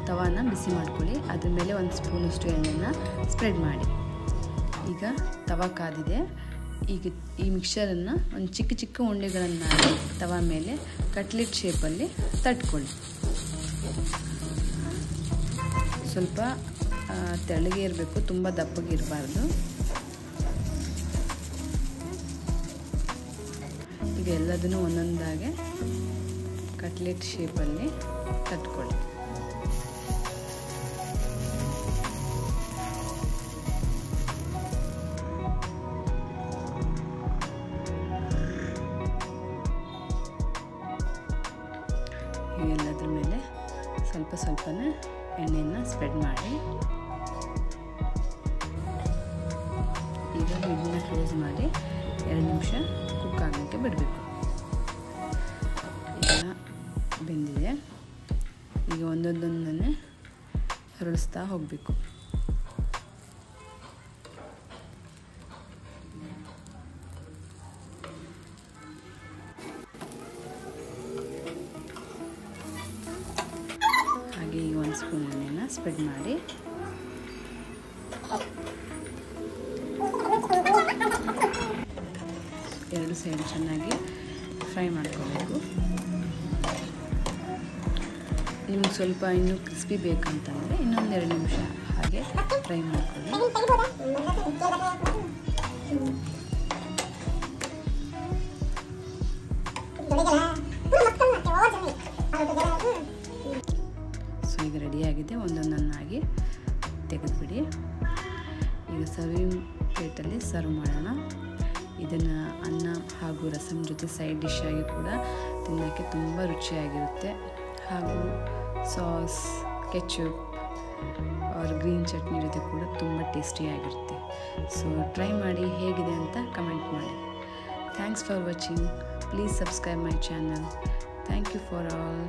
ತವಾನ ಬಿಸಿ ಮಾಡ್ಕೊಳ್ಳಿ. ಅದ್ರ ಮೇಲೆ ಒಂದು ಸ್ಪೂನಷ್ಟು ಎಣ್ಣೆನ ಸ್ಪ್ರೆಡ್ ಮಾಡಿ. ಈಗ ತವಾ ಕಾದಿದೆ. ಈಗ ಈ ಮಿಕ್ಸರನ್ನು ಒಂದು ಚಿಕ್ಕ ಚಿಕ್ಕ ಉಂಡೆಗಳನ್ನಾಗಿ ತವಾ ಮೇಲೆ ಕಟ್ಲೆಟ್ ಶೇಪಲ್ಲಿ ತಟ್ಕೊಳ್ಳಿ. ಸ್ವಲ್ಪ ತೆಳ್ಳಗೆ ಇರಬೇಕು, ತುಂಬ ದಪ್ಪಗೆ ಇರಬಾರ್ದು. ಈಗ ಎಲ್ಲದನ್ನು ಒಂದೊಂದಾಗೆ ಕಟ್ಲೆಟ್ ಶೇಪಲ್ಲಿ ತಟ್ಕೊಳ್ಳಿ. ಎಲ್ಲದ್ರ ಮೇಲೆ ಸ್ವಲ್ಪ ಸ್ವಲ್ಪನೇ ಎಣ್ಣೆಯನ್ನು ಸ್ಪ್ರೆಡ್ ಮಾಡಿ. ಈಗ ಲಿಡ್ನ ಕ್ಲೋಸ್ ಮಾಡಿ 2 ನಿಮಿಷ ಕುಕ್ ಆಗಲಿಕ್ಕೆ ಬಿಡಬೇಕು. ಈಗ ಬೆಂದಿದೆ. ಈಗ ಒಂದೊಂದೊಂದನ್ನೇ ಹೊರಳಿಸ್ತಾ ಹೋಗಬೇಕು. ಹಾಗೆ ಈ 1 ಸ್ಪೂನ್ ಎಣ್ಣೆನ ಸ್ಪ್ರೆಡ್ ಮಾಡಿ ಎರಡು ಸೈಡ್ ಚೆನ್ನಾಗಿ ಫ್ರೈ ಮಾಡ್ಕೋಬೇಕು. ನಿಮ್ಗೆ ಸ್ವಲ್ಪ ಇನ್ನೂ ಕ್ರಿಸ್ಪಿ ಬೇಕಂತಂದರೆ ಇನ್ನೊಂದು 2 ನಿಮಿಷ ಹಾಗೆ ಫ್ರೈ ಮಾಡ್ಕೊಳ್ಳಿ. ಸೊ ಈಗ ರೆಡಿಯಾಗಿದೆ. ಒಂದೊಂದನ್ನಾಗಿ ತೆಗೆದುಬಿಡಿ. ಈಗ ಸರ್ವಿಂಗ್ ಪ್ಲೇಟಲ್ಲಿ ಸರ್ವ್ ಮಾಡೋಣ. ಇದನ್ನು ಅನ್ನ ಹಾಗೂ ರಸಮ್ ಜೊತೆ ಸೈಡ್ ಡಿಶ್ ಆಗಿ ಕೂಡ ತಿನ್ನೋಕ್ಕೆ ತುಂಬ ರುಚಿಯಾಗಿರುತ್ತೆ. ಹಾಗೂ sauce, ketchup or green chutney ಜೊತೆ ಕೂಡ ತುಂಬ ಟೇಸ್ಟಿಯಾಗಿರುತ್ತೆ. ಸೊ ಟ್ರೈ ಮಾಡಿ, ಹೇಗಿದೆ ಅಂತ ಕಮೆಂಟ್ ಮಾಡಿ. Thanks for watching. Please subscribe my channel. Thank you for all.